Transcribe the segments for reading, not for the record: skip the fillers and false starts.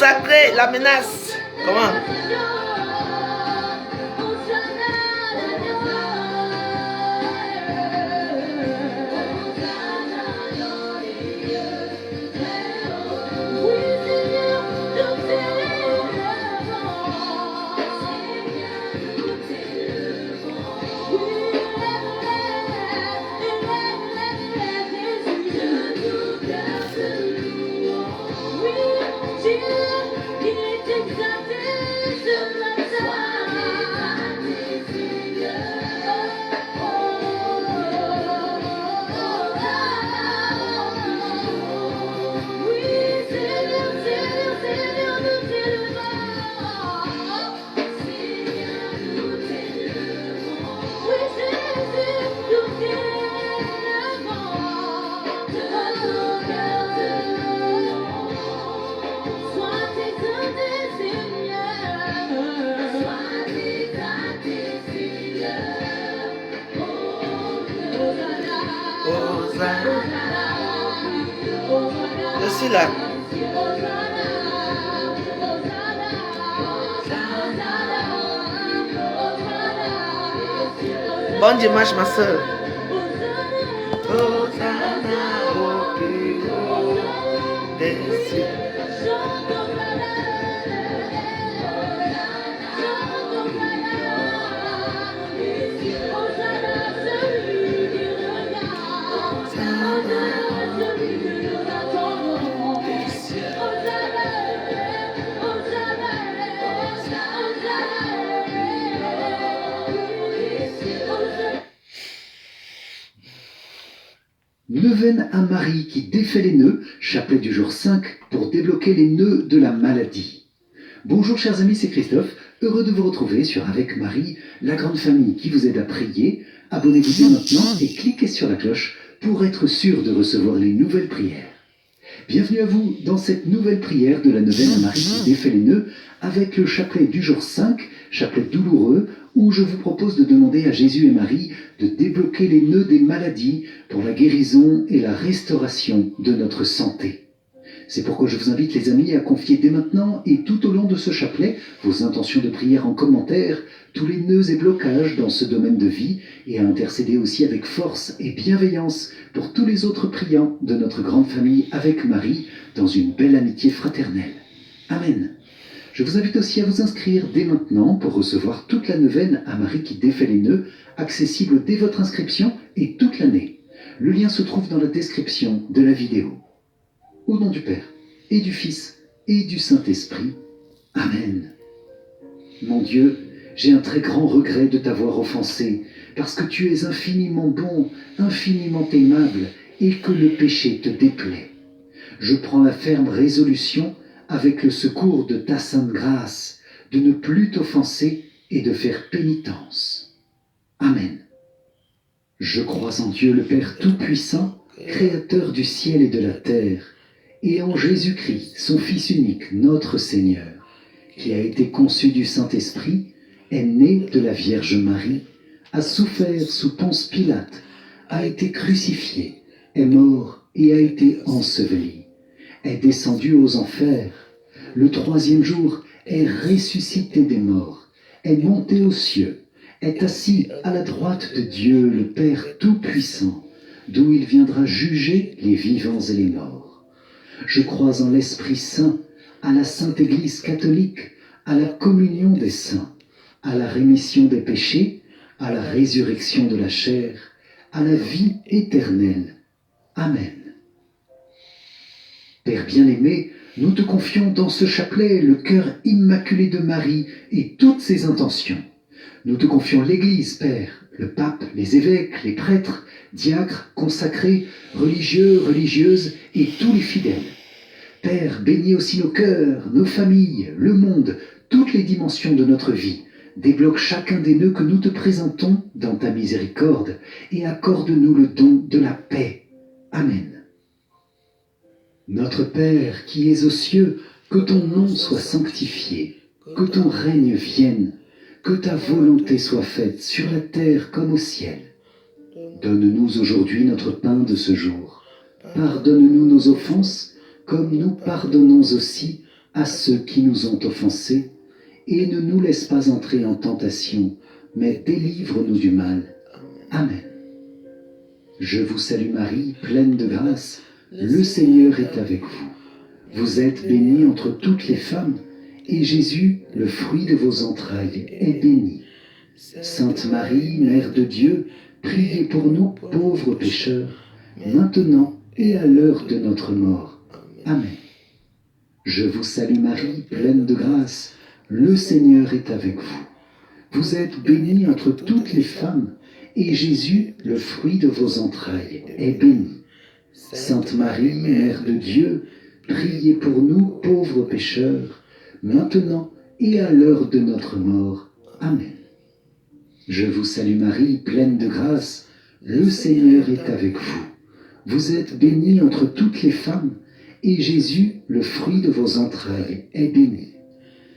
consacrer la menace. Comment? Je suis là. Bon dimanche, ma soeur. Hosanna au plus haut des cieux. Neuvaine à Marie qui défait les nœuds, chapelet du jour 5 pour débloquer les nœuds de la maladie. Bonjour chers amis, c'est Christophe, heureux de vous retrouver sur Avec Marie, la grande famille qui vous aide à prier. Abonnez-vous dès maintenant et cliquez sur la cloche pour être sûr de recevoir les nouvelles prières. Bienvenue à vous dans cette nouvelle prière de la neuvaine à Marie qui défait les nœuds avec le chapelet du jour 5, chapelet douloureux, où je vous propose de demander à Jésus et Marie de débloquer les nœuds des maladies pour la guérison et la restauration de notre santé. C'est pourquoi je vous invite les amis à confier dès maintenant et tout au long de ce chapelet vos intentions de prière en commentaire, tous les nœuds et blocages dans ce domaine de vie et à intercéder aussi avec force et bienveillance pour tous les autres priants de notre grande famille avec Marie dans une belle amitié fraternelle. Amen. Je vous invite aussi à vous inscrire dès maintenant pour recevoir toute la neuvaine à Marie qui défait les nœuds, accessible dès votre inscription et toute l'année. Le lien se trouve dans la description de la vidéo. Au nom du Père, et du Fils, et du Saint-Esprit. Amen. Mon Dieu, j'ai un très grand regret de t'avoir offensé, parce que tu es infiniment bon, infiniment aimable, et que le péché te déplaît. Je prends la ferme résolution, avec le secours de ta sainte grâce, de ne plus t'offenser et de faire pénitence. Amen. Je crois en Dieu le Père Tout-Puissant, Créateur du ciel et de la terre, et en Jésus-Christ, son Fils unique, notre Seigneur, qui a été conçu du Saint-Esprit, est né de la Vierge Marie, a souffert sous Ponce Pilate, a été crucifié, est mort et a été enseveli, est descendu aux enfers, le troisième jour est ressuscité des morts, est monté aux cieux, est assis à la droite de Dieu, le Père Tout-Puissant, d'où il viendra juger les vivants et les morts. Je crois en l'Esprit Saint, à la Sainte Église catholique, à la communion des saints, à la rémission des péchés, à la résurrection de la chair, à la vie éternelle. Amen. Père bien-aimé, nous te confions dans ce chapelet le cœur immaculé de Marie et toutes ses intentions. Nous te confions l'Église, Père, le pape, les évêques, les prêtres, diacres, consacrés, religieux, religieuses et tous les fidèles. Père, bénis aussi nos cœurs, nos familles, le monde, toutes les dimensions de notre vie. Débloque chacun des nœuds que nous te présentons dans ta miséricorde et accorde-nous le don de la paix. Amen. Notre Père qui es aux cieux, que ton nom soit sanctifié, que ton règne vienne, que ta volonté soit faite sur la terre comme au ciel. Donne-nous aujourd'hui notre pain de ce jour. Pardonne-nous nos offenses, comme nous pardonnons aussi à ceux qui nous ont offensés, et ne nous laisse pas entrer en tentation, mais délivre-nous du mal. Amen. Je vous salue Marie, pleine de grâce, le Seigneur est avec vous. Vous êtes bénie entre toutes les femmes, et Jésus, le fruit de vos entrailles, est béni. Sainte Marie, Mère de Dieu, priez pour nous pauvres pécheurs, maintenant et à l'heure de notre mort. Amen. Je vous salue Marie, pleine de grâce, le Seigneur est avec vous. Vous êtes bénie entre toutes les femmes, et Jésus, le fruit de vos entrailles, est béni. Sainte Marie, Mère de Dieu, priez pour nous pauvres pécheurs, maintenant et à l'heure de notre mort. Amen. Je vous salue Marie, pleine de grâce, le Seigneur est avec vous. Vous êtes bénie entre toutes les femmes, et Jésus, le fruit de vos entrailles, est béni.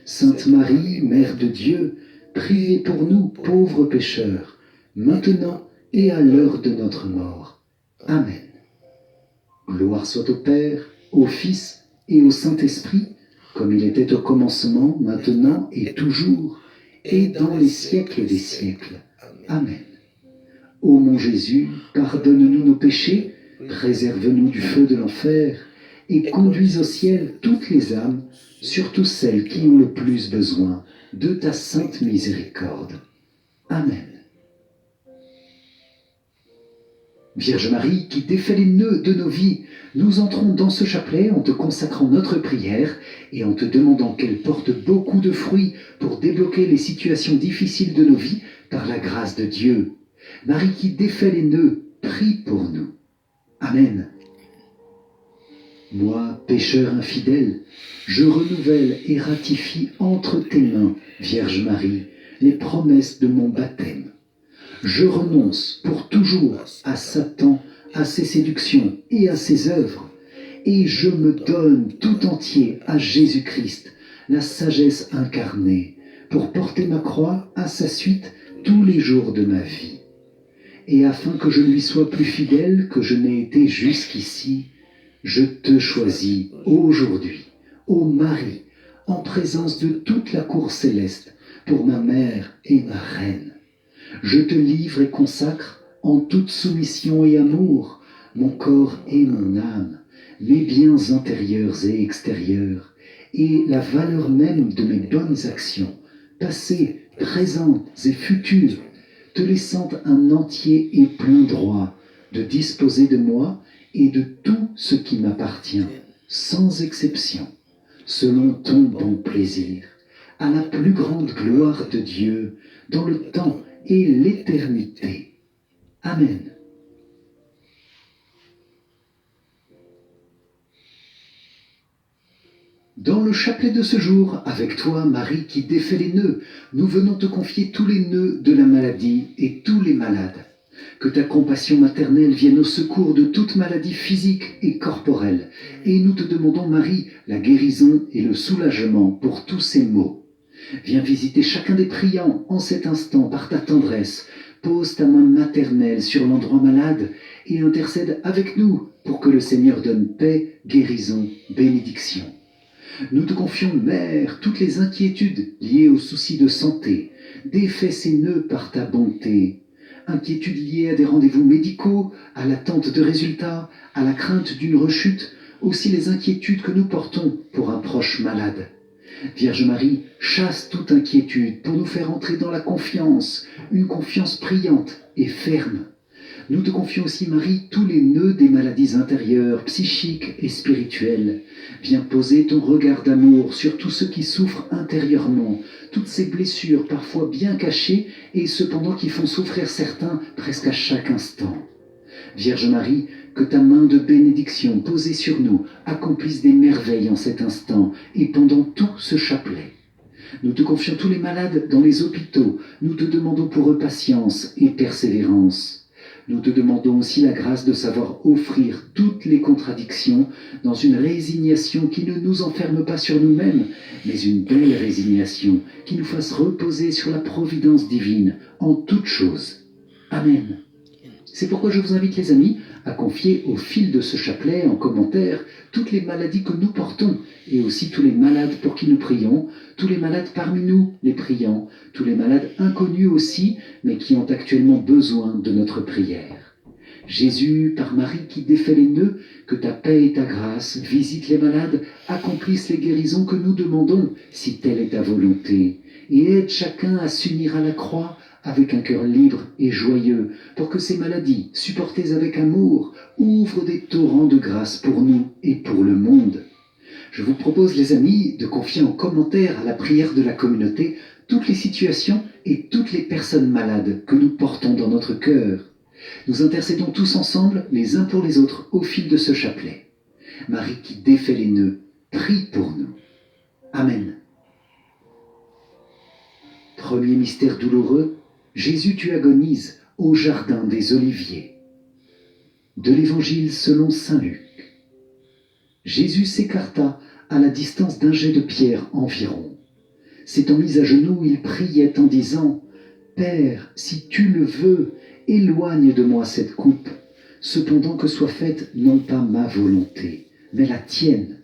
Sainte Marie, Mère de Dieu, priez pour nous pauvres pécheurs, maintenant et à l'heure de notre mort. Amen. Gloire soit au Père, au Fils et au Saint-Esprit, comme il était au commencement, maintenant et toujours, et dans les siècles des siècles. Amen. Ô mon Jésus, pardonne-nous nos péchés, préserve-nous du feu de l'enfer, et conduis au ciel toutes les âmes, surtout celles qui ont le plus besoin de ta sainte miséricorde. Amen. Vierge Marie, qui défait les nœuds de nos vies, nous entrons dans ce chapelet en te consacrant notre prière et en te demandant qu'elle porte beaucoup de fruits pour débloquer les situations difficiles de nos vies par la grâce de Dieu. Marie qui défait les nœuds, prie pour nous. Amen. Moi, pécheur infidèle, je renouvelle et ratifie entre tes mains, Vierge Marie, les promesses de mon baptême. Je renonce pour toujours à Satan, à ses séductions et à ses œuvres, et je me donne tout entier à Jésus-Christ, la sagesse incarnée, pour porter ma croix à sa suite tous les jours de ma vie. Et afin que je lui sois plus fidèle que je n'ai été jusqu'ici, je te choisis aujourd'hui, ô Marie, en présence de toute la cour céleste, pour ma mère et ma reine. Je te livre et consacre en toute soumission et amour mon corps et mon âme, mes biens intérieurs et extérieurs, et la valeur même de mes bonnes actions, passées, présentes et futures, te laissant un entier et plein droit de disposer de moi et de tout ce qui m'appartient, sans exception, selon ton bon plaisir, à la plus grande gloire de Dieu, dans le temps et l'éternité. Amen. Dans le chapelet de ce jour, avec toi, Marie qui défait les nœuds, nous venons te confier tous les nœuds de la maladie et tous les malades. Que ta compassion maternelle vienne au secours de toute maladie physique et corporelle. Et nous te demandons, Marie, la guérison et le soulagement pour tous ces maux. Viens visiter chacun des priants en cet instant par ta tendresse. Pose ta main maternelle sur l'endroit malade et intercède avec nous pour que le Seigneur donne paix, guérison, bénédiction. Nous te confions, Mère, toutes les inquiétudes liées aux soucis de santé. Défais ces nœuds par ta bonté. Inquiétudes liées à des rendez-vous médicaux, à l'attente de résultats, à la crainte d'une rechute, aussi les inquiétudes que nous portons pour un proche malade. Vierge Marie, chasse toute inquiétude pour nous faire entrer dans la confiance, une confiance priante et ferme. Nous te confions aussi, Marie, tous les nœuds des maladies intérieures, psychiques et spirituelles. Viens poser ton regard d'amour sur tous ceux qui souffrent intérieurement, toutes ces blessures parfois bien cachées et cependant qui font souffrir certains presque à chaque instant. Vierge Marie, que ta main de bénédiction posée sur nous accomplisse des merveilles en cet instant et pendant tout ce chapelet. Nous te confions tous les malades dans les hôpitaux. Nous te demandons pour eux patience et persévérance. Nous te demandons aussi la grâce de savoir offrir toutes les contradictions dans une résignation qui ne nous enferme pas sur nous-mêmes, mais une belle résignation qui nous fasse reposer sur la providence divine en toutes choses. Amen. C'est pourquoi je vous invite, les amis, a confié au fil de ce chapelet en commentaire toutes les maladies que nous portons et aussi tous les malades pour qui nous prions, tous les malades parmi nous les priants, tous les malades inconnus aussi mais qui ont actuellement besoin de notre prière. Jésus, par Marie qui défait les nœuds, que ta paix et ta grâce visitent les malades, accomplissent les guérisons que nous demandons, si telle est ta volonté, et aide chacun à s'unir à la croix avec un cœur libre et joyeux, pour que ces maladies, supportées avec amour, ouvrent des torrents de grâce pour nous et pour le monde. Je vous propose, les amis, de confier en commentaire à la prière de la communauté toutes les situations et toutes les personnes malades que nous portons dans notre cœur. Nous intercédons tous ensemble, les uns pour les autres, au fil de ce chapelet. Marie qui défait les nœuds, prie pour nous. Amen. Premier mystère douloureux, Jésus tu agonises au jardin des Oliviers. De l'Évangile selon saint Luc. Jésus s'écarta à la distance d'un jet de pierre environ. S'étant mis à genoux, il priait en disant « Père, si tu le veux, éloigne de moi cette coupe, cependant que soit faite non pas ma volonté, mais la tienne. »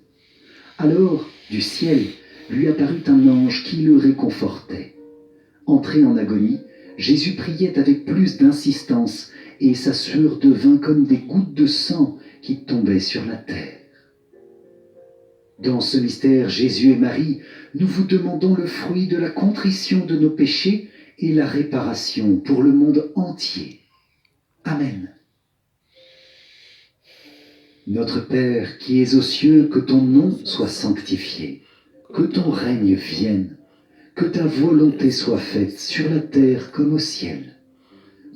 Alors, du ciel, lui apparut un ange qui le réconfortait. Entré en agonie, Jésus priait avec plus d'insistance, et sa sueur devint comme des gouttes de sang qui tombaient sur la terre. Dans ce mystère, Jésus et Marie, nous vous demandons le fruit de la contrition de nos péchés et la réparation pour le monde entier. Amen. Notre Père qui es aux cieux, que ton nom soit sanctifié, que ton règne vienne, que ta volonté soit faite sur la terre comme au ciel.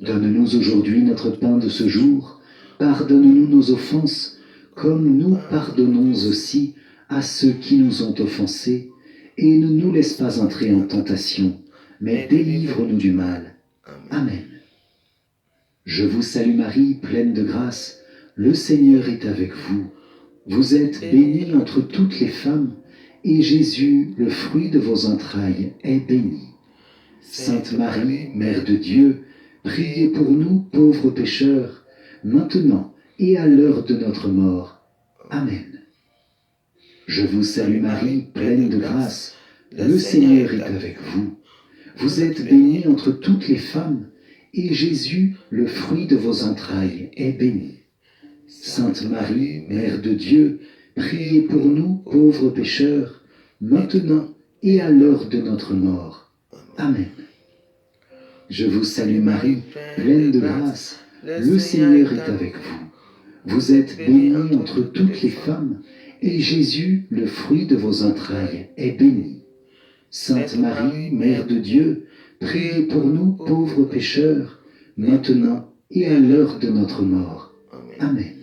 Donne-nous aujourd'hui notre pain de ce jour, pardonne-nous nos offenses, comme nous pardonnons aussi à ceux qui nous ont offensés, et ne nous laisse pas entrer en tentation, mais délivre-nous du mal. Amen. Je vous salue Marie, pleine de grâce, le Seigneur est avec vous. Vous êtes bénie entre toutes les femmes, et Jésus, le fruit de vos entrailles, est béni. Sainte Marie, Mère de Dieu, priez pour nous pauvres pécheurs, maintenant et à l'heure de notre mort. Amen. Je vous salue Marie, pleine de grâce, le Seigneur est avec vous. Vous êtes bénie entre toutes les femmes, et Jésus, le fruit de vos entrailles, est béni. Sainte Marie, Mère de Dieu, priez pour nous pauvres pécheurs, maintenant et à l'heure de notre mort. Amen. Je vous salue Marie, pleine de grâce, le Seigneur est avec vous. Vous êtes bénie entre toutes les femmes, et Jésus, le fruit de vos entrailles, est béni. Sainte Marie, Mère de Dieu, priez pour nous pauvres pécheurs, maintenant et à l'heure de notre mort. Amen.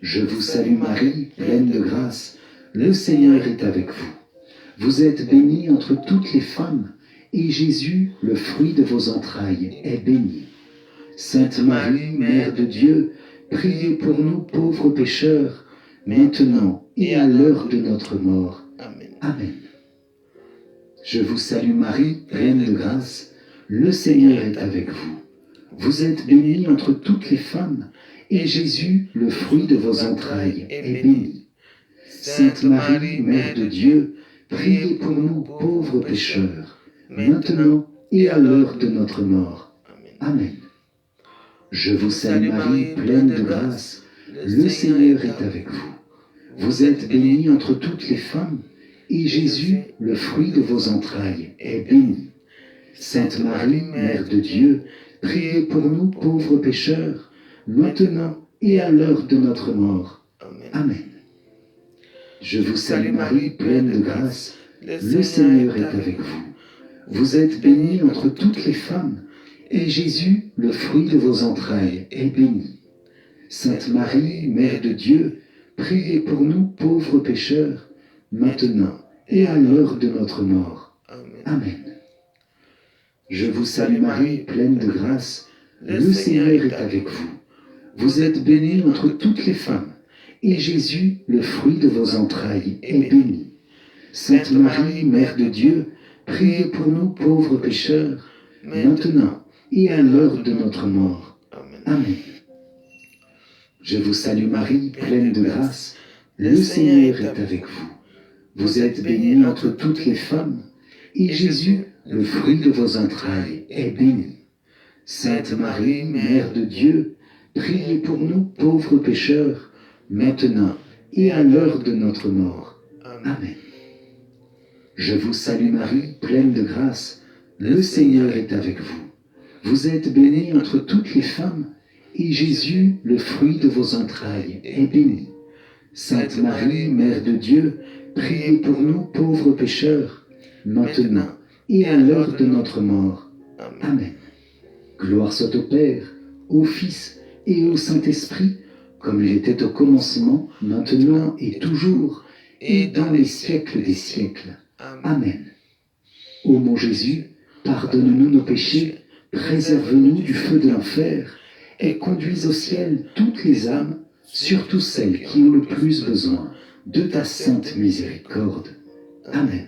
Je vous salue Marie, pleine de grâce, le Seigneur est avec vous. Vous êtes bénie entre toutes les femmes, et Jésus, le fruit de vos entrailles, est béni. Sainte Marie, Mère de Dieu, priez pour nous pauvres pécheurs, maintenant et à l'heure de notre mort. Amen. Je vous salue Marie, pleine de grâce, le Seigneur est avec vous. Vous êtes bénie entre toutes les femmes, et Jésus, le fruit de vos entrailles, est béni. Sainte Marie, Mère de Dieu, priez pour nous pauvres pécheurs, maintenant et à l'heure de notre mort. Amen. Je vous salue Marie, pleine de grâce, le Seigneur est avec vous. Vous êtes bénie entre toutes les femmes, et Jésus, le fruit de vos entrailles, est béni. Sainte Marie, Mère de Dieu, priez pour nous pauvres pécheurs, maintenant et à l'heure de notre mort. Amen. Je vous salue Marie, pleine de grâce, le Seigneur est avec vous. Vous êtes bénie entre toutes les femmes, et Jésus, le fruit de vos entrailles, est béni. Sainte Marie, Mère de Dieu, priez pour nous pauvres pécheurs, maintenant et à l'heure de notre mort. Amen. Je vous salue Marie, pleine de grâce, le Seigneur est avec vous. Vous êtes bénie entre toutes les femmes, et Jésus, le fruit de vos entrailles, est béni. Sainte Marie, Mère de Dieu, priez pour nous pauvres pécheurs, maintenant et à l'heure de notre mort. Amen. Je vous salue Marie, pleine de grâce. Le Seigneur est avec vous. Vous êtes bénie entre toutes les femmes, et Jésus, le fruit de vos entrailles, est béni. Sainte Marie, Mère de Dieu, priez pour nous pauvres pécheurs, maintenant et à l'heure de notre mort. Amen. Je vous salue Marie, pleine de grâce. Le Seigneur est avec vous. Vous êtes bénie entre toutes les femmes, et Jésus, le fruit de vos entrailles, est béni. Sainte Marie, Mère de Dieu, priez pour nous pauvres pécheurs, maintenant et à l'heure de notre mort. Amen. Gloire soit au Père, au Fils et au Saint-Esprit, comme il était au commencement, maintenant et toujours, et dans les siècles des siècles. Amen. Ô mon Jésus, pardonne-nous nos péchés, préserve-nous du feu de l'enfer, et conduis au ciel toutes les âmes, surtout celles qui ont le plus besoin de ta sainte miséricorde. Amen.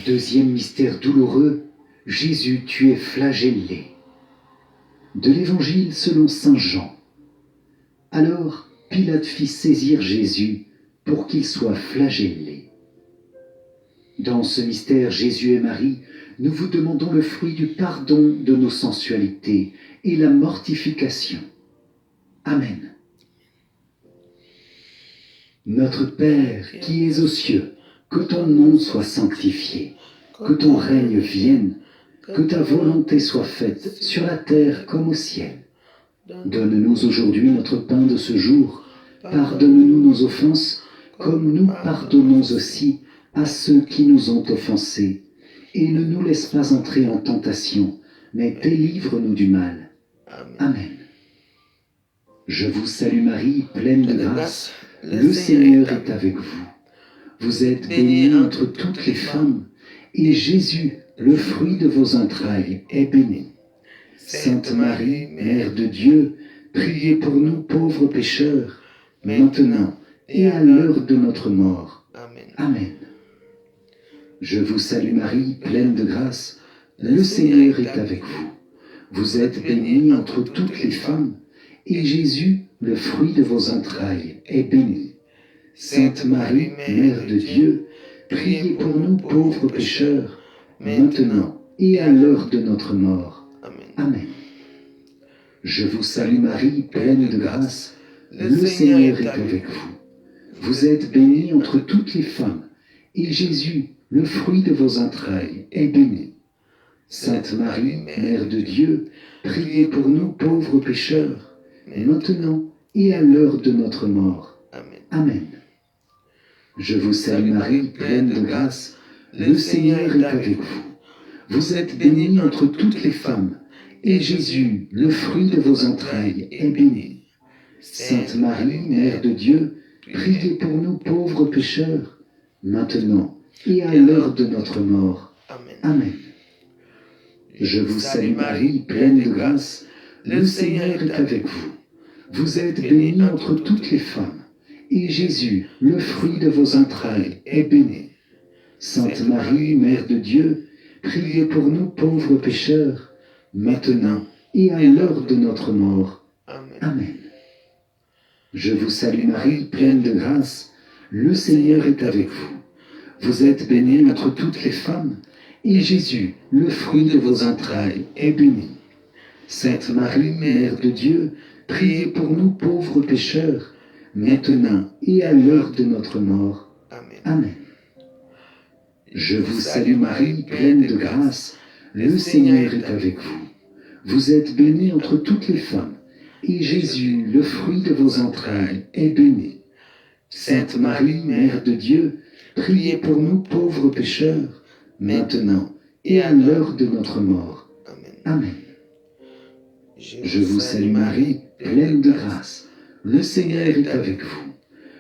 Deuxième mystère douloureux, Jésus, tu es flagellé. De l'Évangile selon saint Jean. Alors Pilate fit saisir Jésus pour qu'il soit flagellé. Dans ce mystère, Jésus et Marie, nous vous demandons le fruit du pardon de nos sensualités et la mortification. Amen. Notre Père qui es aux cieux, que ton nom soit sanctifié, que ton règne vienne, que ta volonté soit faite sur la terre comme au ciel. Donne-nous aujourd'hui notre pain de ce jour. Pardonne-nous nos offenses, comme nous pardonnons aussi à ceux qui nous ont offensés. Et ne nous laisse pas entrer en tentation, mais délivre-nous du mal. Amen. Je vous salue Marie, pleine de grâce. Le Seigneur est avec vous. Vous êtes bénie entre toutes les femmes, et Jésus, le fruit de vos entrailles, est béni. Sainte Marie, Mère de Dieu, priez pour nous pauvres pécheurs, maintenant et à l'heure de notre mort. Amen. Je vous salue Marie, pleine de grâce. Le Seigneur est avec vous. Vous êtes bénie entre toutes les femmes, et Jésus, le fruit de vos entrailles, est béni. Sainte Marie, Mère de Dieu, priez pour nous pauvres pécheurs, maintenant et à l'heure de notre mort. Amen. Je vous salue Marie, pleine de grâce. Le Seigneur est avec vous. Vous êtes bénie entre toutes les femmes, et Jésus, le fruit de vos entrailles, est béni. Sainte Marie, Mère de Dieu, priez pour nous pauvres pécheurs, maintenant et à l'heure de notre mort. Amen. Je vous salue Marie, pleine de grâce. Le Seigneur est avec vous. Vous êtes bénie entre toutes les femmes, et Jésus, le fruit de vos entrailles, est béni. Sainte Marie, Mère de Dieu, priez pour nous pauvres pécheurs, maintenant et à l'heure de notre mort. Amen. Je vous salue Marie, pleine de grâce. Le Seigneur est avec vous. Vous êtes bénie entre toutes les femmes, et Jésus, le fruit de vos entrailles, est béni. Sainte Marie, Mère de Dieu, priez pour nous pauvres pécheurs, maintenant et à l'heure de notre mort. Amen. Je vous salue Marie, pleine de grâce. Le Seigneur est avec vous. Vous êtes bénie entre toutes les femmes, et Jésus, le fruit de vos entrailles, est béni. Sainte Marie, Mère de Dieu, priez pour nous pauvres pécheurs, maintenant et à l'heure de notre mort. Amen. Je vous salue Marie, pleine de grâce. Le Seigneur est avec vous. Vous êtes bénie entre toutes les femmes, et Jésus, le fruit de vos entrailles, est béni. Sainte Marie, Mère de Dieu, priez pour nous pauvres pécheurs, maintenant et à l'heure de notre mort. Amen. Je vous salue Marie, pleine de grâce. Le Seigneur est avec vous.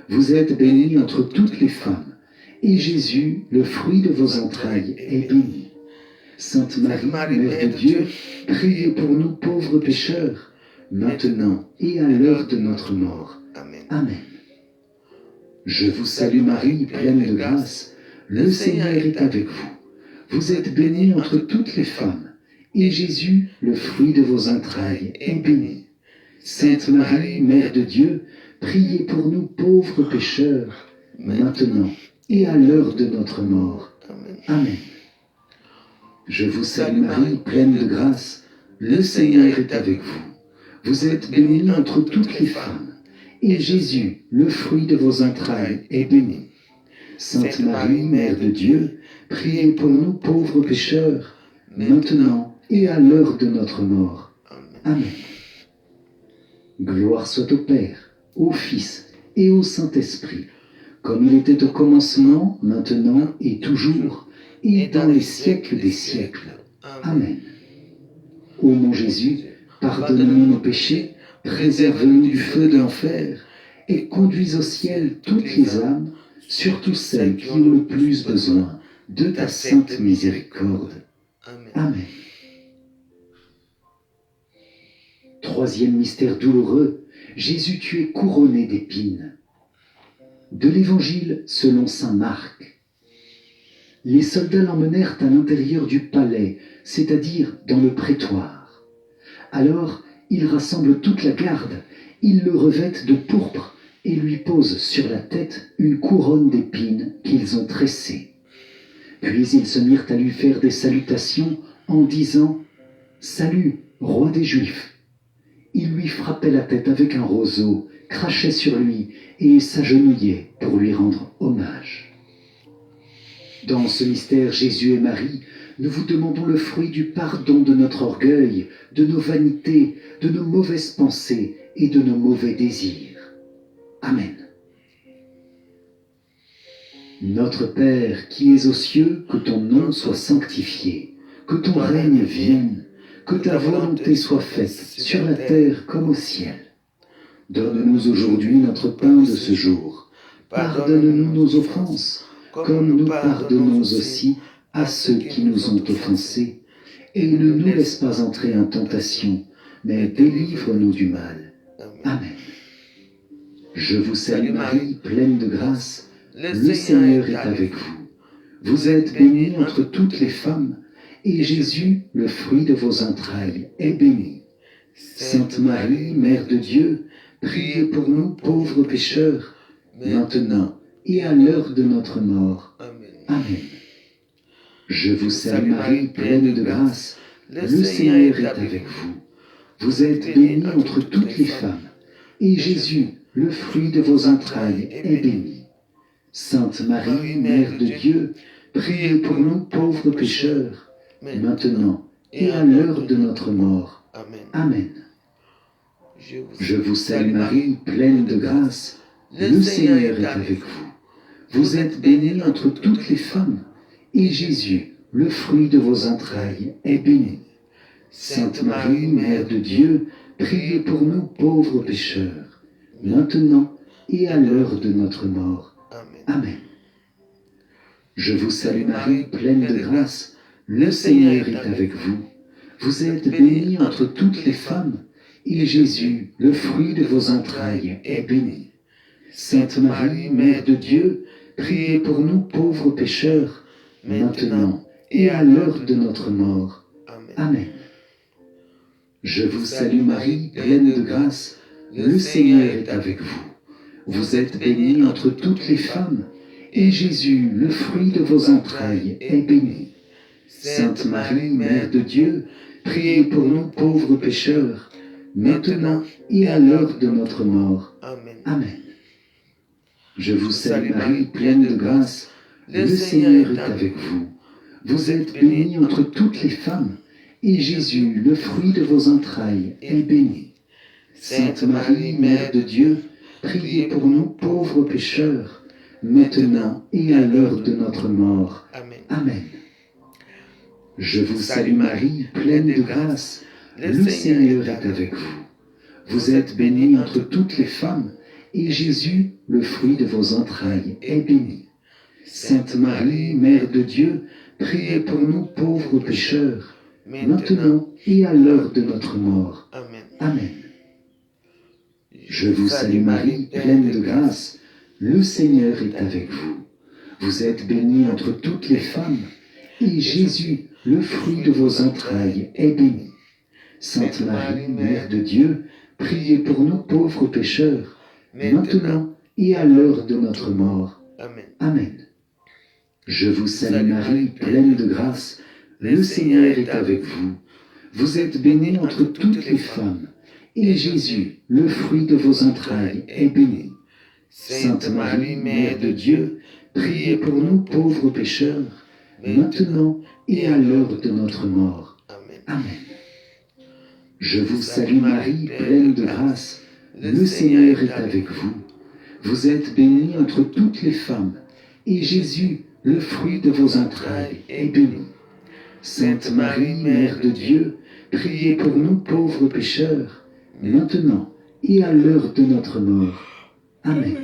Vous êtes bénie entre toutes les femmes, et Jésus, le fruit de vos entrailles, est béni. Sainte Marie, Mère de Dieu, priez pour nous pauvres pécheurs, maintenant et à l'heure de notre mort. Amen. Je vous salue Marie, pleine de grâce. Le Seigneur est avec vous. Vous êtes bénie entre toutes les femmes, et Jésus, le fruit de vos entrailles, est béni. Sainte Marie, Mère de Dieu, priez pour nous pauvres pécheurs, maintenant et à l'heure de notre mort. Amen. Amen. Je vous salue Marie, pleine de grâce, le Seigneur est avec vous. Vous êtes bénie entre toutes les femmes, et Jésus, le fruit de vos entrailles, est béni. Sainte Marie, Mère de Dieu, priez pour nous pauvres pécheurs, maintenant et à l'heure de notre mort. Amen. Gloire soit au Père, au Fils et au Saint-Esprit, comme il était au commencement, maintenant et toujours, et dans les siècles des siècles. Amen. Ô mon Jésus, pardonne-nous nos péchés, préserve-nous du feu de l'enfer, et conduis au ciel toutes les âmes, surtout celles qui ont le plus besoin de ta sainte miséricorde. Amen. Troisième mystère douloureux, Jésus, tu es couronné d'épines. De l'Évangile selon saint Marc. Les soldats l'emmenèrent à l'intérieur du palais, c'est-à-dire dans le prétoire. Alors, ils rassemblent toute la garde, ils le revêtent de pourpre et lui posent sur la tête une couronne d'épines qu'ils ont tressée. Puis ils se mirent à lui faire des salutations en disant « Salut, roi des Juifs !» Ils lui frappaient la tête avec un roseau, crachaient sur lui et s'agenouillaient pour lui rendre hommage. Dans ce mystère Jésus et Marie, nous vous demandons le fruit du pardon de notre orgueil, de nos vanités, de nos mauvaises pensées et de nos mauvais désirs. Amen. Notre Père qui es aux cieux, que ton nom soit sanctifié, que ton règne vienne, que ta volonté soit faite sur la terre comme au ciel. Donne-nous aujourd'hui notre pain de ce jour. Pardonne-nous nos offenses, comme nous pardonnons aussi à ceux qui nous ont offensés. Et ne nous laisse pas entrer en tentation, mais délivre-nous du mal. Amen. Je vous salue Marie, pleine de grâce, le Seigneur est avec vous. Vous êtes bénie entre toutes les femmes, et Jésus, le fruit de vos entrailles, est béni. Sainte Marie, Mère de Dieu, priez pour nous pauvres pécheurs, maintenant et à l'heure de notre mort. Amen. Je vous salue Marie, pleine de grâce, le Seigneur est avec vous. Vous êtes bénie entre toutes les femmes, et Jésus, le fruit de vos entrailles, est béni. Sainte Marie, Mère de Dieu, priez pour nous pauvres pécheurs, maintenant et à l'heure de notre mort. Amen. Je vous salue Marie, pleine de grâce, le Seigneur est avec vous. Vous êtes bénie entre toutes les femmes, et Jésus, le fruit de vos entrailles, est béni. Sainte Marie, Mère de Dieu, priez pour nous pauvres pécheurs, maintenant et à l'heure de notre mort. Amen. Je vous salue Marie, pleine de grâce, le Seigneur est avec vous. Vous êtes bénie entre toutes les femmes, et Jésus, le fruit de vos entrailles, est béni. Sainte Marie, Mère de Dieu, priez pour nous pauvres pécheurs, maintenant et à l'heure de notre mort. Amen. Je vous salue Marie, pleine de grâce, le Seigneur est avec vous. Vous êtes bénie entre toutes les femmes, et Jésus, le fruit de vos entrailles, est béni. Sainte Marie, Mère de Dieu, priez pour nous pauvres pécheurs, maintenant et à l'heure de notre mort. Amen. Je vous salue Marie, pleine de grâce, le Seigneur est avec vous. Vous êtes bénie entre toutes les femmes, et Jésus, le fruit de vos entrailles, est béni. Sainte Marie, Mère de Dieu, priez pour nous pauvres pécheurs, maintenant et à l'heure de notre mort. Amen. Je vous salue Marie, pleine de grâce, le Seigneur est avec vous. Vous êtes bénie entre toutes les femmes, et Jésus, le fruit de vos entrailles, est béni. Sainte Marie, Mère de Dieu, priez pour nous pauvres pécheurs, maintenant et à l'heure de notre mort. Amen. Je vous salue Marie, pleine de grâce, le Seigneur est avec vous. Vous êtes bénie entre toutes les femmes, et Jésus, le fruit de vos entrailles, est béni. Sainte Marie, Mère de Dieu, priez pour nous pauvres pécheurs, maintenant et à l'heure de notre mort. Amen. Amen. Je vous salue Marie, pleine de grâce, le Seigneur est avec vous. Vous êtes bénie entre toutes les femmes, et Jésus, le fruit de vos entrailles, est béni. Sainte Marie, Mère de Dieu, priez pour nous pauvres pécheurs, maintenant et à l'heure de notre mort. Amen. Amen. Je vous salue Marie, pleine de grâce, le Seigneur est avec vous. Vous êtes bénie entre toutes les femmes, et Jésus, le fruit de vos entrailles, est béni. Sainte Marie, Mère de Dieu, priez pour nous pauvres pécheurs, maintenant et à l'heure de notre mort. Amen.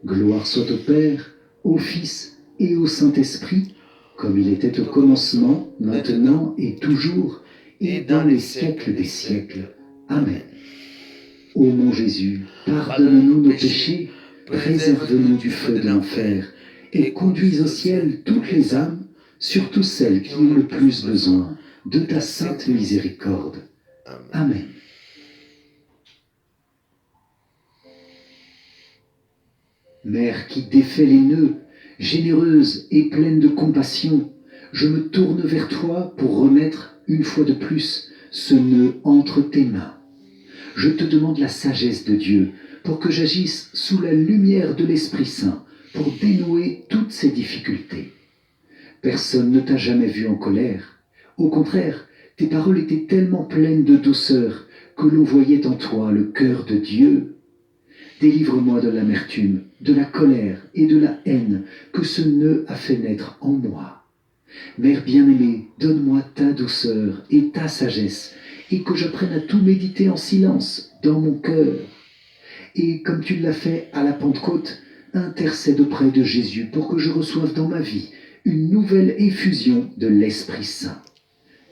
Gloire soit au Père, au Fils et au Saint-Esprit, comme il était au commencement, maintenant et toujours, et dans les siècles des siècles. Amen. Ô mon Jésus, pardonne-nous nos péchés, préserve-nous du feu de l'enfer, et conduis au ciel toutes les âmes, surtout celles qui ont le plus besoin de ta sainte miséricorde. Amen. Mère qui défait les nœuds, généreuse et pleine de compassion, je me tourne vers toi pour remettre, une fois de plus, ce nœud entre tes mains. Je te demande la sagesse de Dieu pour que j'agisse sous la lumière de l'Esprit Saint pour dénouer toutes ces difficultés. Personne ne t'a jamais vu en colère. Au contraire, tes paroles étaient tellement pleines de douceur que l'on voyait en toi le cœur de Dieu. Délivre-moi de l'amertume, de la colère et de la haine que ce nœud a fait naître en moi. Mère bien-aimée, donne-moi ta douceur et ta sagesse, et que j'apprenne à tout méditer en silence dans mon cœur. Et comme tu l'as fait à la Pentecôte, intercède auprès de Jésus pour que je reçoive dans ma vie une nouvelle effusion de l'Esprit Saint.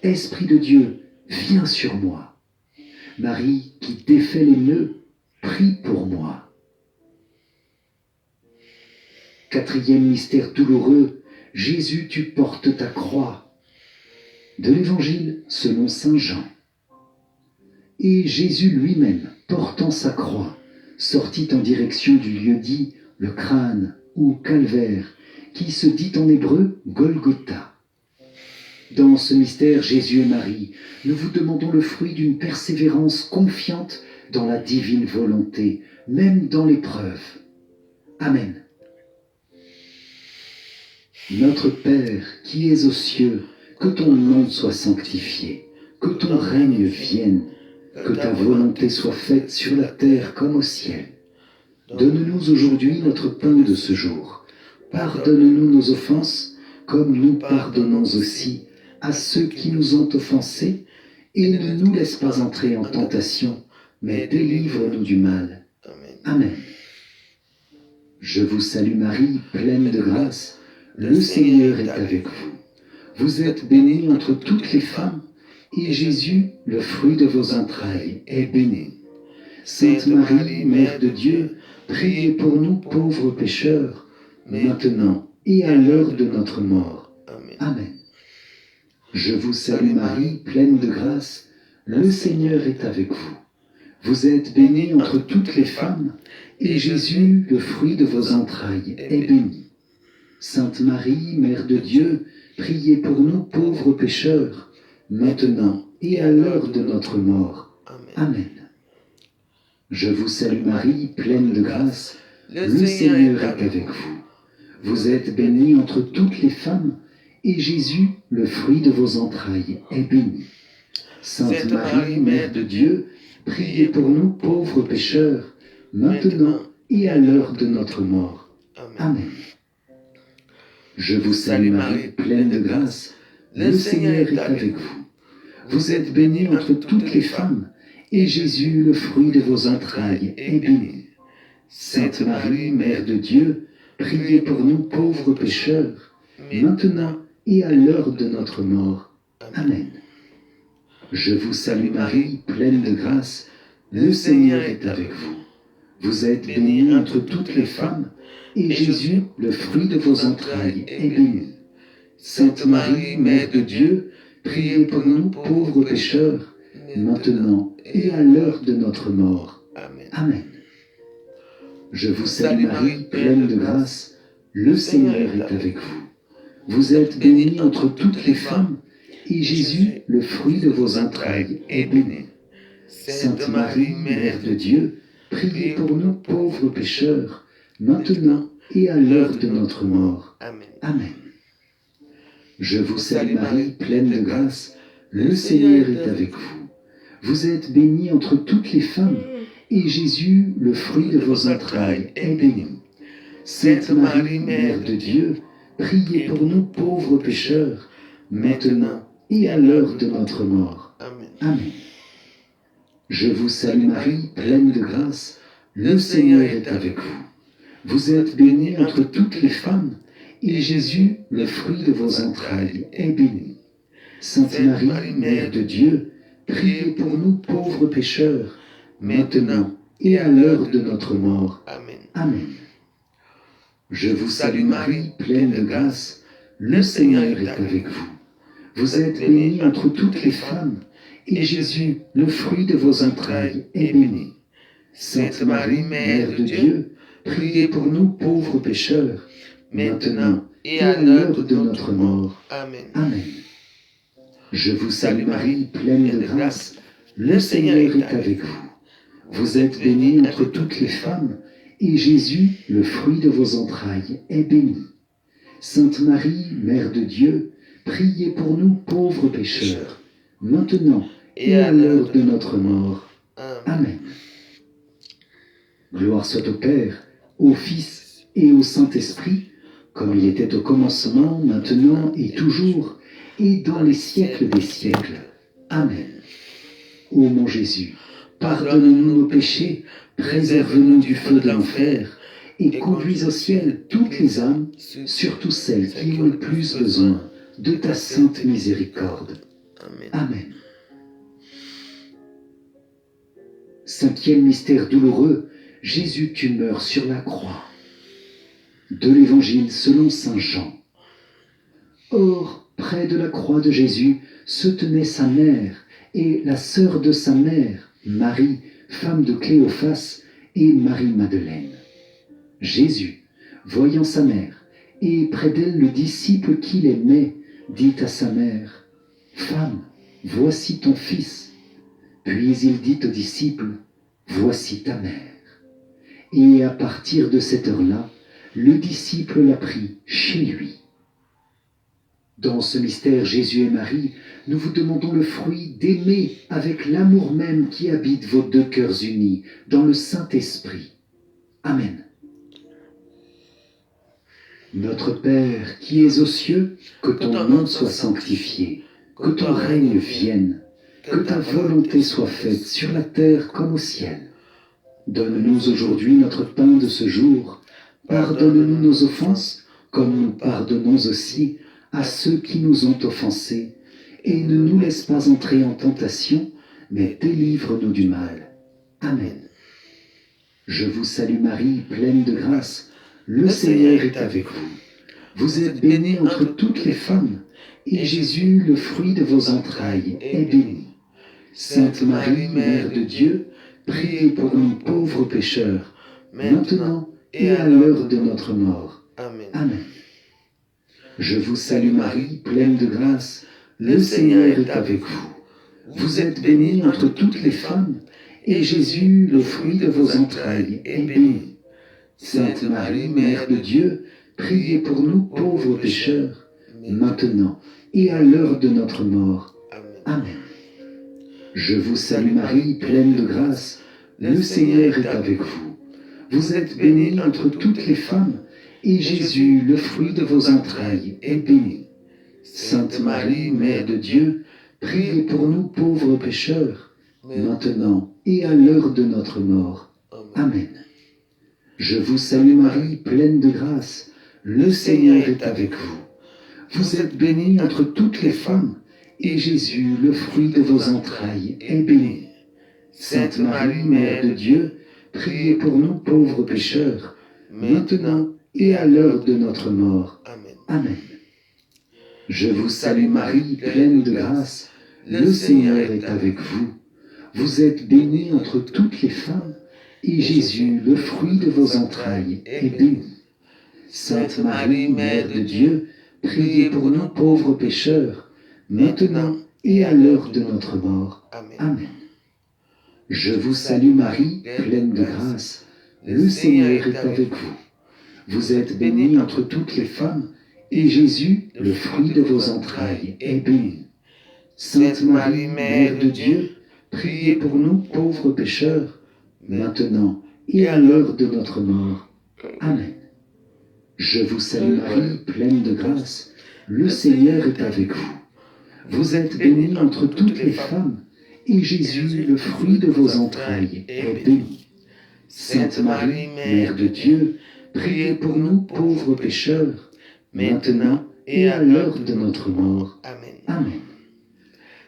Esprit de Dieu, viens sur moi. Marie qui défait les nœuds, prie pour moi. Quatrième mystère douloureux, Jésus, tu portes ta croix. De l'Évangile selon saint Jean. Et Jésus lui-même, portant sa croix, sortit en direction du lieu dit le crâne ou calvaire, qui se dit en hébreu Golgotha. Dans ce mystère, Jésus et Marie, nous vous demandons le fruit d'une persévérance confiante dans la divine volonté, même dans l'épreuve. Amen. Notre Père, qui es aux cieux, que ton nom soit sanctifié, que ton règne vienne, que ta volonté soit faite sur la terre comme au ciel. Donne-nous aujourd'hui notre pain de ce jour. Pardonne-nous nos offenses, comme nous pardonnons aussi à ceux qui nous ont offensés, et ne nous laisse pas entrer en tentation, mais délivre-nous du mal. Amen. Je vous salue Marie, pleine de grâce, le Seigneur est avec vous. Vous êtes bénie entre toutes les femmes, et Jésus, le fruit de vos entrailles, est béni. Sainte Marie, Mère de Dieu, priez pour nous pauvres pécheurs, maintenant et à l'heure de notre mort. Amen. Je vous salue Marie, pleine de grâce, le Seigneur est avec vous. Vous êtes bénie entre toutes les femmes, et Jésus, le fruit de vos entrailles, est béni. Sainte Marie, Mère de Dieu, priez pour nous pauvres pécheurs, maintenant et à l'heure de notre mort. Amen. Je vous salue Marie, pleine de grâce, le Seigneur est avec vous. Vous êtes bénie entre toutes les femmes, et Jésus, le fruit de vos entrailles, est béni. Sainte Marie, Mère de Dieu, priez pour nous pauvres pécheurs, maintenant et à l'heure de notre mort. Amen. Je vous salue Marie, pleine de grâce, le Seigneur est avec vous. Vous êtes bénie entre toutes les femmes, et Jésus, le fruit de vos entrailles, est béni. Sainte Marie, Mère de Dieu, priez pour nous pauvres pécheurs, maintenant et à l'heure de notre mort. Amen. Je vous salue Marie, pleine de grâce, le Seigneur est avec vous. Vous êtes bénie entre toutes les femmes, et Jésus, le fruit de vos entrailles, est béni. Sainte Marie, Mère de Dieu, priez pour nous pauvres pécheurs, maintenant et à l'heure de notre mort. Amen. Amen. Je vous salue Marie, pleine de grâce, le Seigneur est avec vous. Vous êtes bénie entre toutes les femmes, et Jésus, le fruit de vos entrailles, est béni. Sainte Marie, Mère de Dieu, priez pour nous pauvres pécheurs, maintenant et à l'heure de notre mort. Amen. Amen. Je vous salue Marie, pleine de grâce, le Seigneur est avec vous. Vous êtes bénie entre toutes les femmes, et Jésus, le fruit de vos entrailles, est béni. Sainte Marie, Mère de Dieu, priez pour nous pauvres pécheurs, maintenant et à l'heure de notre mort. Amen. Amen. Je vous salue Marie, pleine de grâce, le Seigneur est avec vous. Vous êtes bénie entre toutes les femmes, et Jésus, le fruit de vos entrailles, est béni. Sainte Marie, Mère de Dieu, priez pour nous pauvres pécheurs, maintenant et à l'heure de notre mort. Amen. Amen. Je vous salue Marie, pleine de grâce, le Seigneur est avec vous. Vous êtes bénie entre toutes les femmes, et Jésus, le fruit de vos entrailles, est béni. Sainte Marie, Mère de Dieu, priez pour nous pauvres pécheurs, maintenant et à l'heure de notre mort. Amen. Amen. Je vous salue Marie, pleine de grâce, le Seigneur est avec vous. Vous êtes bénie entre toutes les femmes, et Jésus, le fruit de vos entrailles, est béni. Sainte Marie, Mère de Dieu, priez pour nous pauvres pécheurs, maintenant et à l'heure de notre mort. Amen. Gloire soit au Père, au Fils et au Saint-Esprit, comme il était au commencement, maintenant et toujours, et dans les siècles des siècles. Amen. Ô mon Jésus, pardonne-nous nos péchés, préserve-nous du feu de l'enfer, et conduis au ciel toutes les âmes, surtout celles qui ont le plus besoin de ta sainte miséricorde. Amen. Amen. Cinquième mystère douloureux, Jésus, tu meurs sur la croix. De l'Évangile selon saint Jean. Or, près de la croix de Jésus se tenait sa mère et la sœur de sa mère, Marie, femme de Cléophas, et Marie-Madeleine. Jésus, voyant sa mère, et près d'elle le disciple qu'il aimait, dit à sa mère, « Femme, voici ton fils. » Puis il dit au disciple, « Voici ta mère. » Et à partir de cette heure-là, le disciple l'a pris chez lui. Dans ce mystère Jésus et Marie, nous vous demandons le fruit d'aimer avec l'amour même qui habite vos deux cœurs unis dans le Saint-Esprit. Amen. Notre Père qui es aux cieux, que ton nom soit sanctifié, que ton règne vienne, que ta volonté soit faite sur la terre comme au ciel. Donne-nous aujourd'hui notre pain de ce jour. Pardonne-nous nos offenses, comme nous pardonnons aussi à ceux qui nous ont offensés. Et ne nous laisse pas entrer en tentation, mais délivre-nous du mal. Amen. Je vous salue Marie, pleine de grâce. Le Seigneur est avec vous. Vous êtes bénie entre toutes les femmes, et Jésus, le fruit de vos entrailles, est béni. Sainte Marie, Mère de Dieu, priez pour nous pauvres pécheurs, maintenant et à l'heure de notre mort. Amen. Amen. Je vous salue Marie, pleine de grâce, le Seigneur est avec vous. Vous êtes bénie entre toutes les femmes, et Jésus, le fruit de vos entrailles, est béni. Sainte Marie, Mère de Dieu, priez pour nous pauvres pécheurs, maintenant et à l'heure de notre mort. Amen. Je vous salue Marie, pleine de grâce, le Seigneur est avec vous. Vous êtes bénie entre toutes les femmes, et Jésus, le fruit de vos entrailles, est béni. Sainte Marie, Mère de Dieu, priez pour nous pauvres pécheurs, maintenant et à l'heure de notre mort. Amen. Je vous salue Marie, pleine de grâce, le Seigneur est avec vous. Vous êtes bénie entre toutes les femmes, et Jésus, le fruit de vos entrailles, est béni. Sainte Marie, Mère de Dieu, priez pour nous pauvres pécheurs, maintenant et à l'heure de notre mort. Amen. Amen. Je vous salue Marie, pleine de grâce, le Seigneur est avec vous. Vous êtes bénie entre toutes les femmes, et Jésus, le fruit de vos entrailles, est béni. Sainte Marie, Mère de Dieu, priez pour nous pauvres pécheurs, maintenant et à l'heure de notre mort. Amen. Je vous salue Marie, pleine de grâce, le Seigneur est avec vous. Vous êtes bénie entre toutes les femmes, et Jésus, le fruit de vos entrailles, est béni. Sainte Marie, Mère de Dieu, priez pour nous pauvres pécheurs, maintenant et à l'heure de notre mort. Amen. Je vous salue Marie, pleine de grâce, le Seigneur est avec vous. Vous êtes bénie entre toutes les femmes, et Jésus, le fruit de vos entrailles, est béni. Sainte Marie, Mère de Dieu, priez pour nous pauvres pécheurs, maintenant et à l'heure de notre mort. Amen.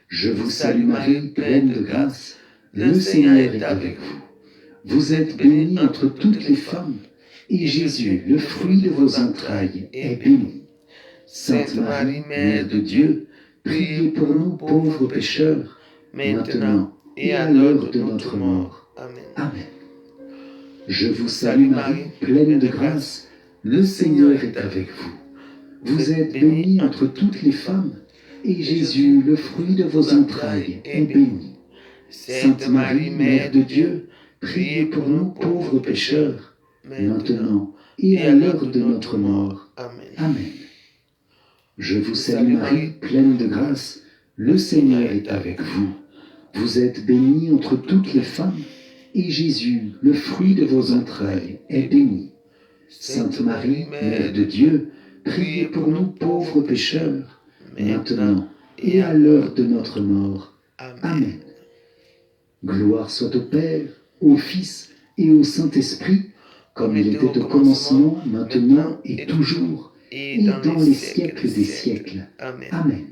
Je vous salue Marie, pleine de grâce, le Seigneur est avec vous. Vous êtes bénie entre toutes les femmes, et Jésus, le fruit de vos entrailles, est béni. Sainte Marie, Mère de Dieu, priez pour nous pauvres pécheurs, maintenant et à l'heure de notre mort. Amen. Je vous salue Marie, pleine de grâce, le Seigneur est avec vous. Vous êtes bénie entre toutes les femmes, et Jésus, le fruit de vos entrailles, est béni. Sainte Marie, Mère de Dieu, priez pour nous pauvres pécheurs, maintenant et à l'heure de notre mort. Amen. Je vous salue Marie, pleine de grâce, le Seigneur est avec vous. Vous êtes bénie entre toutes les femmes, et Jésus, le fruit de vos entrailles, est béni. Sainte Marie, Mère de Dieu, priez pour nous pauvres pécheurs, maintenant et à l'heure de notre mort. Amen. Gloire soit au Père, au Fils et au Saint-Esprit, comme il était au commencement, maintenant et toujours, et dans les siècles des siècles. Amen.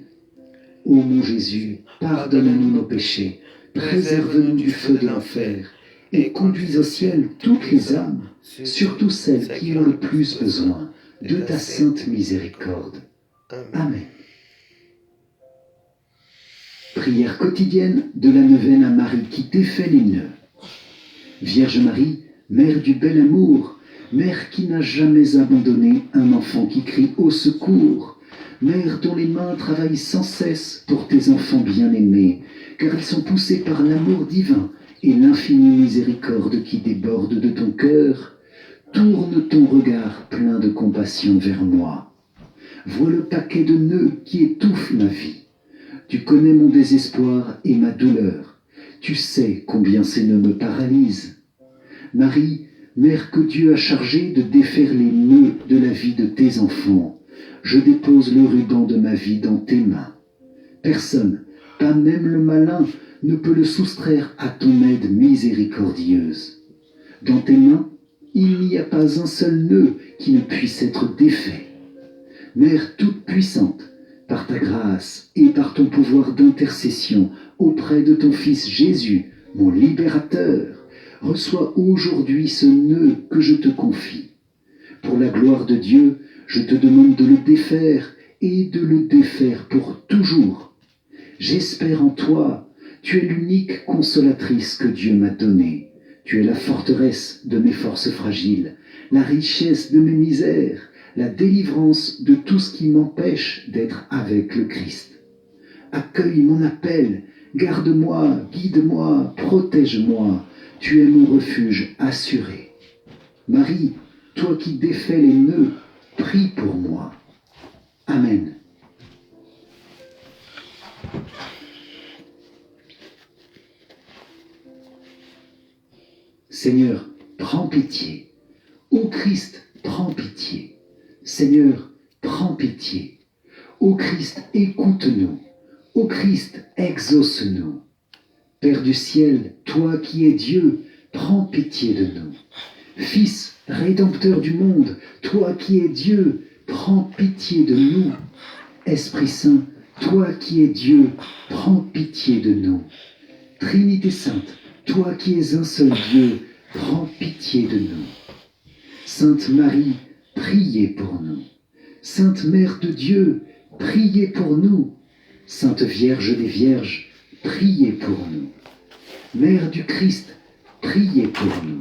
Ô mon Jésus, pardonne-nous nos péchés, préserve-nous du feu de l'enfer, et conduis au ciel toutes les âmes, surtout celles qui ont le plus besoin de ta sainte miséricorde. Amen. Prière quotidienne de la neuvaine à Marie qui défait les nœuds. Vierge Marie, Mère du bel amour, Mère qui n'a jamais abandonné un enfant qui crie au secours, Mère dont les mains travaillent sans cesse pour tes enfants bien-aimés, car ils sont poussés par l'amour divin et l'infinie miséricorde qui déborde de ton cœur, tourne ton regard plein de compassion vers moi. Vois le paquet de nœuds qui étouffe ma vie. Tu connais mon désespoir et ma douleur. Tu sais combien ces nœuds me paralysent. Marie, Mère que Dieu a chargée de défaire les nœuds de la vie de tes enfants, je dépose le ruban de ma vie dans tes mains. Personne, pas même le malin, ne peut le soustraire à ton aide miséricordieuse. Dans tes mains, il n'y a pas un seul nœud qui ne puisse être défait. Mère toute puissante, par ta grâce et par ton pouvoir d'intercession auprès de ton Fils Jésus, mon libérateur, reçois aujourd'hui ce nœud que je te confie. Pour la gloire de Dieu, je te demande de le défaire et de le défaire pour toujours. J'espère en toi, tu es l'unique consolatrice que Dieu m'a donnée. Tu es la forteresse de mes forces fragiles, la richesse de mes misères, la délivrance de tout ce qui m'empêche d'être avec le Christ. Accueille mon appel, garde-moi, guide-moi, protège-moi, tu es mon refuge assuré. Marie, toi qui défais les nœuds, prie pour moi. Amen. Seigneur, prends pitié. Ô Christ, prends pitié. Seigneur, prends pitié. Ô Christ, écoute-nous. Ô Christ, exauce-nous. Père du ciel, toi qui es Dieu, prends pitié de nous. Fils, Rédempteur du monde, toi qui es Dieu, prends pitié de nous. Esprit Saint, toi qui es Dieu, prends pitié de nous. Trinité Sainte, toi qui es un seul Dieu, prends pitié de nous. Sainte Marie, priez pour nous. Sainte Mère de Dieu, priez pour nous. Sainte Vierge des Vierges, priez pour nous. Mère du Christ, priez pour nous.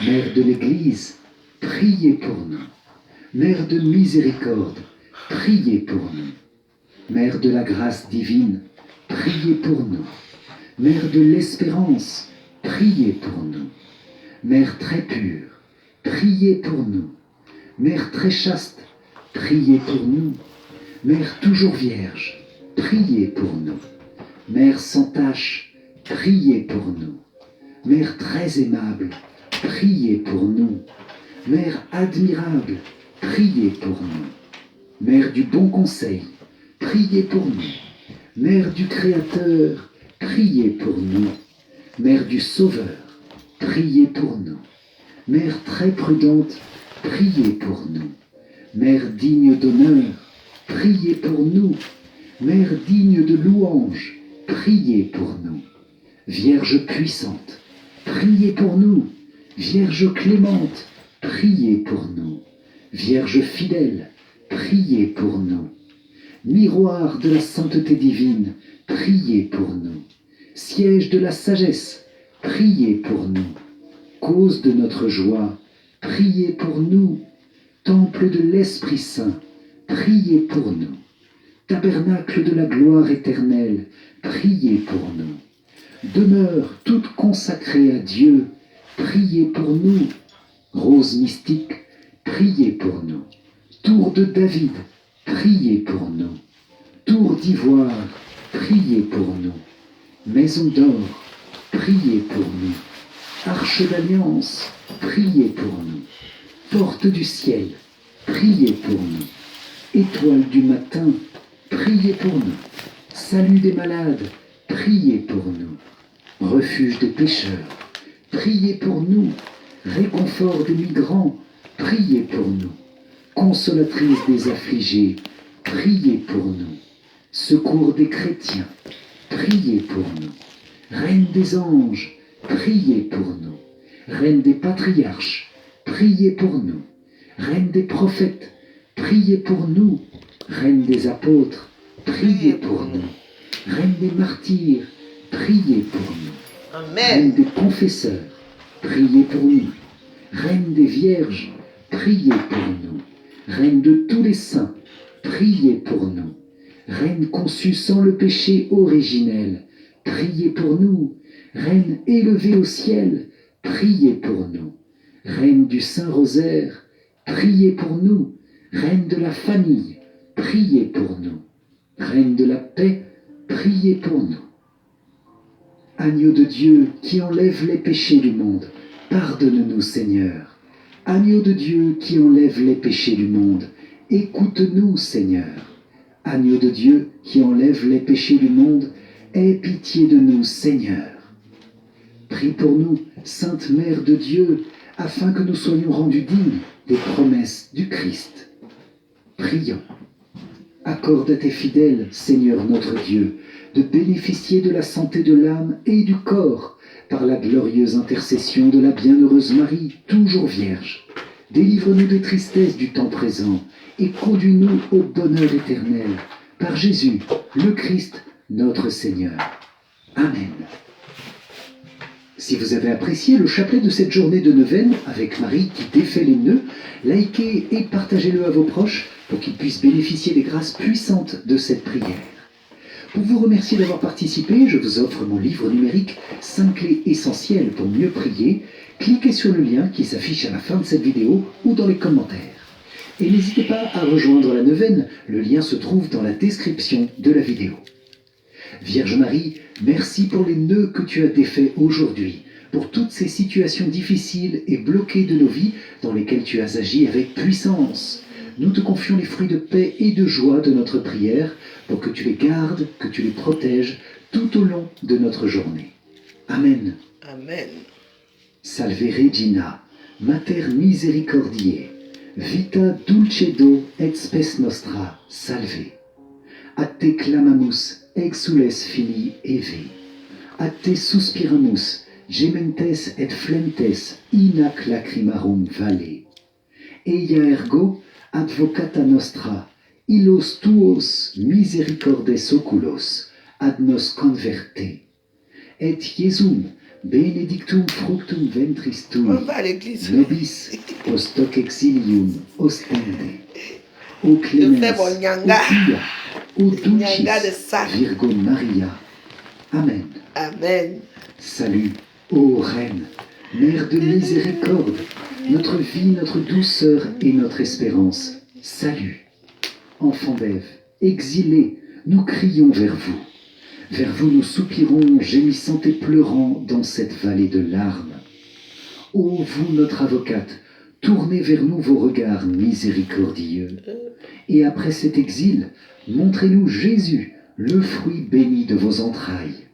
Mère de l'Église, priez pour nous. Mère de miséricorde, priez pour nous. Mère de la grâce divine, priez pour nous. Mère de l'espérance, priez pour nous. Mère très pure, priez pour nous. Mère très chaste, priez pour nous. Mère toujours vierge, priez pour nous. Mère sans tache, priez pour nous. Mère très aimable, priez pour nous. Mère admirable, priez pour nous. Mère du bon conseil, priez pour nous. Mère du Créateur, priez pour nous. Mère du Sauveur, priez pour nous. Mère très prudente, priez pour nous. Mère digne d'honneur, priez pour nous. Mère digne de louange, priez pour nous. Vierge puissante, priez pour nous. Vierge clémente, priez pour nous. Vierge fidèle, priez pour nous. Miroir de la sainteté divine, priez pour nous. Siège de la sagesse, priez pour nous. Cause de notre joie, priez pour nous. Temple de l'Esprit Saint, priez pour nous. Tabernacle de la gloire éternelle, priez pour nous. Demeure toute consacrée à Dieu, priez pour nous. Rose mystique, priez pour nous. Tour de David, priez pour nous. Tour d'ivoire, priez pour nous. Maison d'or, priez pour nous. Arche d'alliance, priez pour nous. Porte du ciel, priez pour nous. Étoile du matin, priez pour nous. Salut des malades, priez pour nous. Refuge des pécheurs, priez pour nous. Réconfort des migrants, priez pour nous. Consolatrice des affligés, priez pour nous. Secours des chrétiens, priez pour nous. Reine des anges, priez pour nous. Reine des patriarches, priez pour nous. Reine des prophètes, priez pour nous. Reine des apôtres, priez pour nous. Reine des martyrs, priez pour nous. Reine Amen. des confesseurs, priez pour nous. Reine des vierges, priez pour nous. Reine de tous les saints, priez pour nous. Reine conçue sans le péché originel, priez pour nous. Reine élevée au ciel, priez pour nous. Reine du Saint-Rosaire, priez pour nous. Reine de la famille, priez pour nous. Reine de la paix, priez pour nous. Agneau de Dieu qui enlève les péchés du monde, pardonne-nous Seigneur. Agneau de Dieu qui enlève les péchés du monde, écoute-nous Seigneur. Agneau de Dieu qui enlève les péchés du monde, aie pitié de nous Seigneur. Prie pour nous, Sainte Mère de Dieu, afin que nous soyons rendus dignes des promesses du Christ. Prions. Accorde à tes fidèles, Seigneur notre Dieu, de bénéficier de la santé de l'âme et du corps par la glorieuse intercession de la bienheureuse Marie, toujours Vierge. Délivre-nous des tristesses du temps présent et conduis-nous au bonheur éternel, par Jésus, le Christ, notre Seigneur. Amen. Si vous avez apprécié le chapelet de cette journée de neuvaine avec Marie qui défait les nœuds, likez et partagez-le à vos proches pour qu'ils puissent bénéficier des grâces puissantes de cette prière. Pour vous remercier d'avoir participé, je vous offre mon livre numérique 5 clés essentielles pour mieux prier. Cliquez sur le lien qui s'affiche à la fin de cette vidéo ou dans les commentaires. Et n'hésitez pas à rejoindre la neuvaine, le lien se trouve dans la description de la vidéo. Vierge Marie, merci pour les nœuds que tu as défaits aujourd'hui, pour toutes ces situations difficiles et bloquées de nos vies dans lesquelles tu as agi avec puissance. Nous te confions les fruits de paix et de joie de notre prière pour que tu les gardes, que tu les protèges tout au long de notre journée. Amen. Amen. Salve Regina, Mater misericordiae, vita dulcedo et spes nostra, salve. A te clamamus, exules filii Evae. A te suspiramus, gementes et flentes, in ac lacrimarum vale. Eia ergo, advocata nostra, Ilos tuos misericordes oculos ad nos converte. Et Iesum benedictum fructum ventris tui, On va à l'église. nobis post hoc exilium ostende. O Je clemens, fais mon o nyanga. pia, o Nyanga de dulcis, ça. Virgo Maria. Amen. Amen. Salut, ô Reine, Mère de miséricorde, notre vie, notre douceur et notre espérance. Salut. Enfants d'Ève, exilés, nous crions vers vous. Vers vous nous soupirons, gémissant et pleurant dans cette vallée de larmes. Ô vous, notre avocate, tournez vers nous vos regards miséricordieux. Et après cet exil, montrez-nous Jésus, le fruit béni de vos entrailles.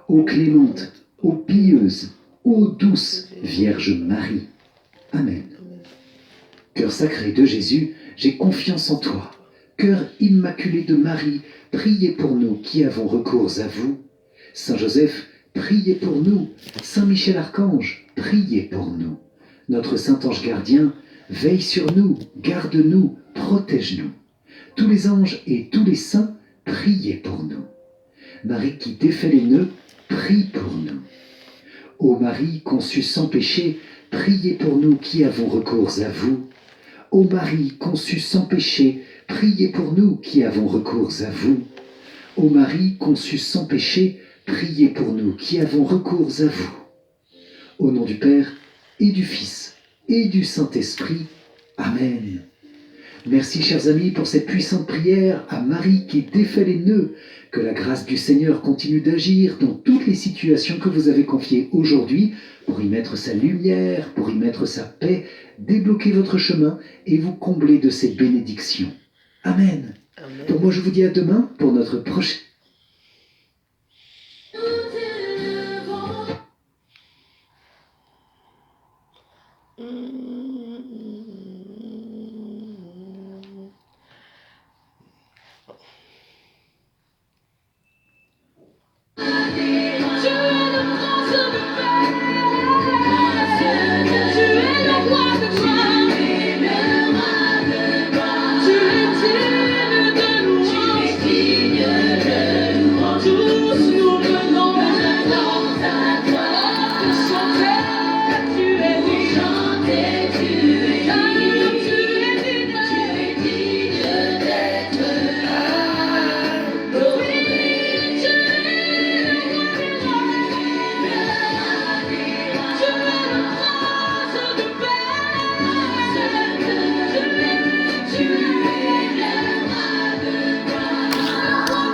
Ô clémente, ô pieuse, ô douce Vierge Marie. Amen. Cœur sacré de Jésus, j'ai confiance en toi. Cœur immaculé de Marie, priez pour nous qui avons recours à vous. Saint Joseph, priez pour nous. Saint Michel Archange, priez pour nous. Notre Saint Ange gardien, veille sur nous, garde-nous, protège-nous. Tous les anges et tous les saints, priez pour nous. Marie qui défait les nœuds, prie pour nous. Ô Marie conçue sans péché, priez pour nous qui avons recours à vous. Ô Marie conçue sans péché, priez pour nous qui avons recours à vous. Ô Marie conçue sans péché, priez pour nous qui avons recours à vous. Au nom du Père et du Fils et du Saint-Esprit. Amen. Merci, chers amis, pour cette puissante prière à Marie qui défait les nœuds. Que la grâce du Seigneur continue d'agir dans toutes les situations que vous avez confiées aujourd'hui pour y mettre sa lumière, pour y mettre sa paix, débloquer votre chemin et vous combler de ses bénédictions. Amen. Amen. Pour moi, je vous dis à demain pour notre prochain...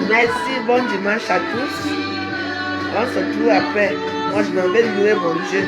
Merci, bon dimanche à tous. On se retrouve après. Moi, je m'en vais louer mon Dieu.